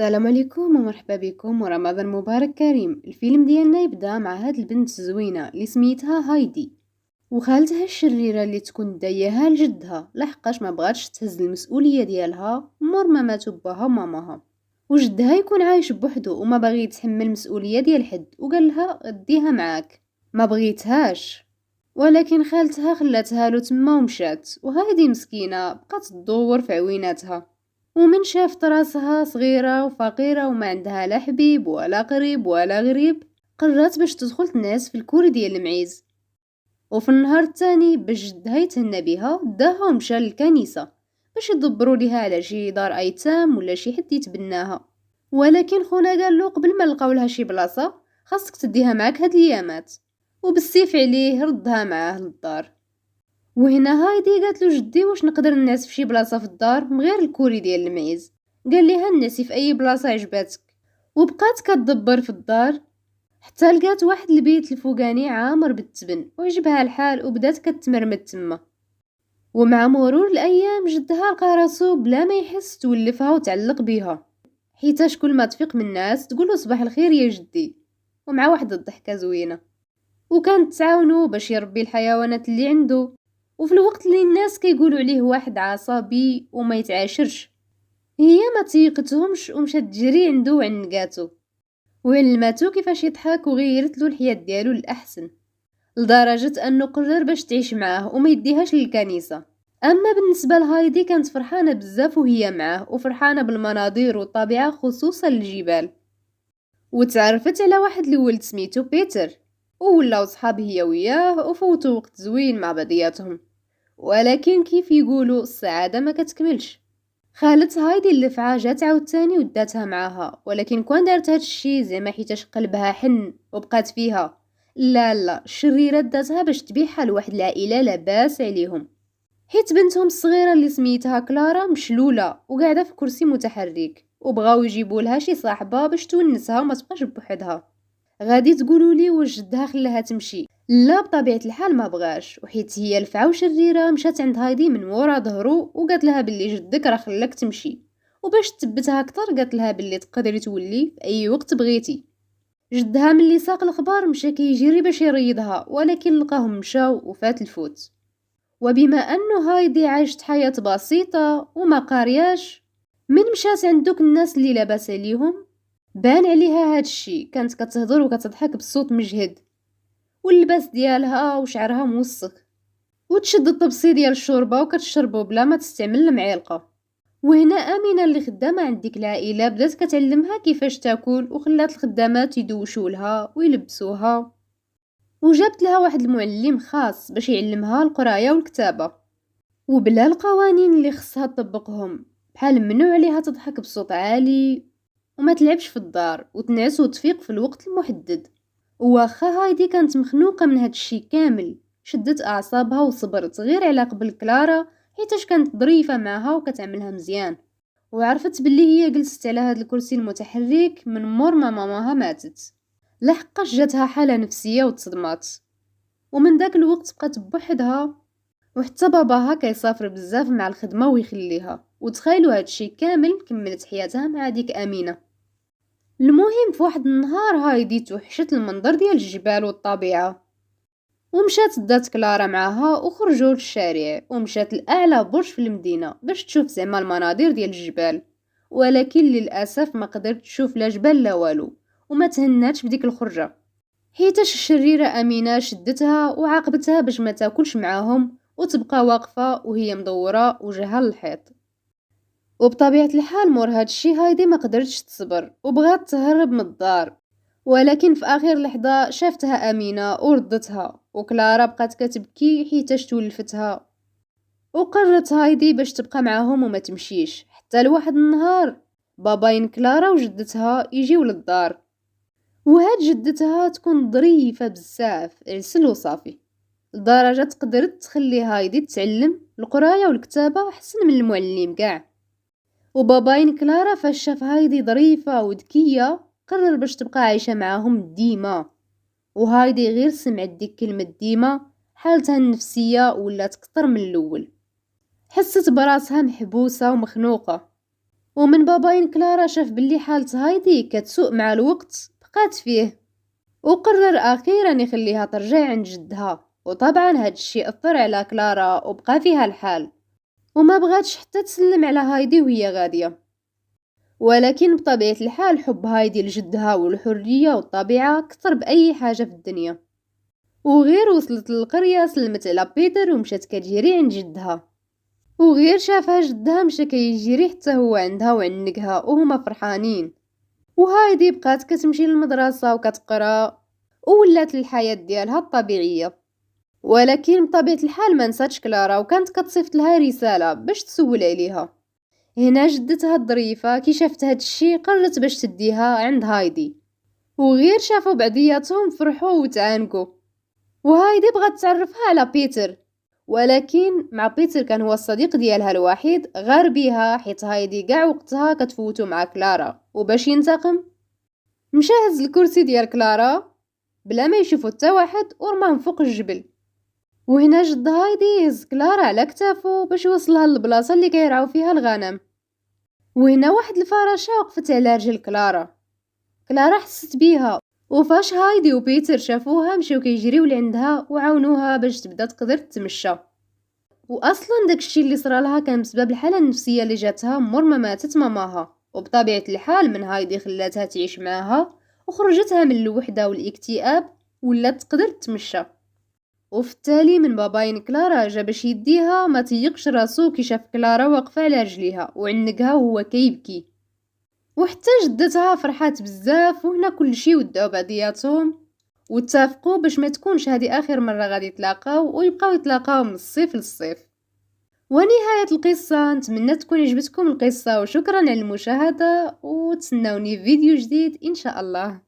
السلام عليكم ومرحبا بكم ورمضان مبارك كريم. الفيلم ديالنا يبدا مع هاد البنت الزوينه اللي سميتها هايدي، وخالتها الشريره اللي تكون داياها لجدها لحقاش ما بغاتش تهز المسؤوليه ديالها مور ما ماتوا باها وماماها، وجدها يكون عايش بوحدو وما باغي يتحمل المسؤوليه ديال حد وقال لها اديها معاك. ما بغيتهاش، ولكن خالتها خلاتها له تما ومشات، وهايدي مسكينه بقات تدور في عويناتها. ومن شافت راسها صغيرة وفقيرة وما عندها لا حبيب ولا قريب ولا غريب، قررت باش تدخل تنعس في الكوري ديال المعيز. وفي النهار الثاني باش جدها يتهنى بها داها ومشى للكنيسة باش يدبروا ليها على شي دار ايتام ولا شي حد يتبناها. ولكن خونا قال له قبل ما نلقاو لها شي بلاصه خاصك تديها معاك هاد الايامات، وبالسيف عليه ردها معاه للدار. وهنا هايدي قالت له جدي واش نقدر نعس في شي بلاصه في الدار من غير الكوري ديال المعيز؟ قال ليها نعسي في اي بلاصه عجباتك. وبقات كتدبر في الدار حتى لقات واحد البيت الفوقاني عامر بالتبن وعجبها الحال وبدات كتمرمد تما. ومع مرور الايام جدها لقى راسو بلا ما يحس تولفها وتعلق بيها، حيتاش كل ما تفيق من الناس تقوله صباح الخير يا جدي، ومع واحد الضحكه زوينه. وكانت تعاونو باش يربي الحيوانات اللي عنده، وفي الوقت اللي الناس كيقولوا عليه واحد عصبي وما يتعاشرش، هي ما تيقتهمش ومشات تجري عنده وعنقاتو وعلماتو كيفاش يضحك وغيرت له الحياة ديالو للأحسن، لدرجة أنه قرر باش تعيش معاه وما يديهاش للكنيسة. أما بالنسبة لهايدي كانت فرحانة بزاف وهي معاه، وفرحانة بالمناظر والطبيعة خصوصا الجبال. وتعرفت على واحد الولد سميتو بيتر، وولاو صحاب هي وياه وفوتوا وقت زوين مع بعضياتهم. ولكن كيف يقولوا السعادة ما كتكملش. خالت هايدي اللفعة جات عاوتاني وداتها معاها، ولكن كون دارت هاد الشي زعما حيتاش قلبها حن وبقات فيها، لا الشريرة داتها باش تبيعها لواحد العائلة لاباس عليهم، حيت بنتهم الصغيرة اللي سميتها كلارا مشلولة وقاعدة في كرسي متحرك، وبغاو يجيبوا لها شي صاحبة باش تونسها وما تبقاش بوحدها. غادي تقولوا لي واش جدها خلاها تمشي؟ لا، بطبيعه الحال ما بغاش، وحيت هي الفعه وشريره مشات عند هايدي من ورا ظهرو وقالت لها باللي جدك راه خلاك تمشي، وباش تثبتها اكثر قالت لها باللي تقدري تولي في اي وقت بغيتي. جدها ملي ساق الخبر مشى كيجري باش يريضها، ولكن لقاهم مشاو وفات الفوت. وبما انه هايدي عاشت حياه بسيطه وما قارياش، من مشات عند دوك الناس اللي لاباس عليهم بان عليها هادشي، كانت كتهضر وكتضحك بصوت مجهد، واللباس ديالها وشعرها موسخ، وتشد الطبسي ديال الشوربه وكتشربو بلا ما تستعمل المعلقه. وهنا امينه اللي خدامه عند ديك العائله بدات كتعلمها كيفاش تاكل، وخلات الخدامات يدوشوا لها ويلبسوها، وجابت لها واحد المعلم خاص باش يعلمها القرايه والكتابه، وبلا القوانين اللي خصها تطبقهم، بحال ممنوع عليها تضحك بصوت عالي وما تلعبش في الدار وتنعس وتفيق في الوقت المحدد. واخا هايدي كانت مخنوقه من هاد الشي كامل، شدت اعصابها وصبرت غير على قبل كلارا حيتاش كانت ظريفه معها وكتعملها مزيان، وعرفت باللي هي جلست على هاد الكرسي المتحرك من مور ما ماماها ماتت، لحقاش جاتها حاله نفسيه وتصدمات. ومن داك الوقت بقات بوحدها، وحتى باباها كيسافر بزاف مع الخدمه ويخليها. وتخيلوا هادشي كامل كملت حياتها مع ديك امينه. المهم في واحد النهار هايدي توحشت المنظر ديال الجبال والطبيعه، ومشات دات كلارا معاها وخرجوا للشارع، ومشات لاعلى برج في المدينه باش تشوف زعما المناظر ديال الجبال. ولكن للاسف ما قدرت تشوف لا جبال لا والو، وما تهناتش بديك الخرجه، حيتاش الشريره امينه شدتها وعاقبتها باش ما تاكلش معاهم وتبقى واقفه وهي مدوره وجهها للحيط. وبطبيعة الحال مور هادشي هايدي ما قدرتش تصبر وبغات تهرب من الدار، ولكن في اخر لحظة شافتها امينة وردتها، وكلارا بقات كتبكي حيتاش تولفتها. وقررت هايدي باش تبقى معاهم وما تمشيش حتى لواحد النهار باباين كلارا وجدتها يجيو للدار، وهاد جدتها تكون ظريفة بزاف عسل وصافي، لدرجة قدرت تخلي هايدي تتعلم القراية والكتابة احسن من المعلم كاع. وباباين كلارا فاش شاف هايدي ظريفة وذكية قرر باش تبقى عايشة معاهم ديما. وهايدي غير سمعت ديك كلمة ديما حالتها النفسية ولات كتر من الاول، حست براسها محبوسة ومخنوقة. ومن باباين كلارا شاف بلي حالة هايدي كتسوء مع الوقت بقات فيه، وقرر أخيرا يخليها ترجع عند جدها. وطبعا هاد الشي أثر على كلارا وبقى فيها الحال، وما بغاتش حتى تسلم على هايدي وهي غادية. ولكن بطبيعة الحال حب هايدي لجدها والحرية والطبيعة كتر بأي حاجة في الدنيا. وغير وصلت للقرية سلمت على بيتر ومشات كتجري عند جدها، وغير شافها جدها مشى كيجري حتى هو عندها وعنقها وهما فرحانين. وهايدي بقات كتمشي للمدرسة وكتقرا وولات الحياة ديالها الطبيعية. ولكن بطبيعة الحال ما نساتش كلارا، وكانت كتصيفط لها رسالة باش تسول عليها. هنا جدتها الظريفة كي شافت هاد الشي قررت باش تديها عند هايدي، وغير شافوا بعضياتهم فرحوا وتعانقوا. وهايدي بغات تعرفها على بيتر، ولكن مع بيتر كان هو الصديق ديالها الوحيد غار بيها حيت هايدي قاع وقتها كتفوتو مع كلارا. وباش ينتقم مشى هز الكرسي ديال كلارا بلا ما يشوفو حتى واحد ورماهم فوق الجبل. وهنا جد هايدي يهز كلارا على كتافو باش يوصلها للبلاصه اللي كيرعاو فيها الغنم. وهنا واحد الفراشة وقفت على رجل كلارا. كلارا حست بيها، وفاش هايدي وبيتر شافوها مشاو كيجريو لعندها وعاونوها باش تبدا تقدر تمشى. واصلا داكشي اللي صرالها كان بسبب الحاله النفسيه اللي جاتها مور ما ماتت ماماها. وبطبيعه الحال من هايدي خلاتها تعيش معاها وخرجتها من الوحده والاكتئاب ولات تقدر تمشى. وفي التالي من باباين كلارا جا باش يديها ما تيقش راسو كي شاف كلارا واقفه على رجليها وعنقها وهو كيبكي. وحتى جدتها فرحات بزاف. وهنا كل شي ودعوا بعضياتهم واتفقوا باش ما تكونش هذه اخر مره غادي يتلاقاو ويبقاو يتلاقاو من الصيف للصيف. ونهايه القصه. نتمنى تكون عجبتكم القصه وشكرا على المشاهده، وتسناوني في فيديو جديد ان شاء الله.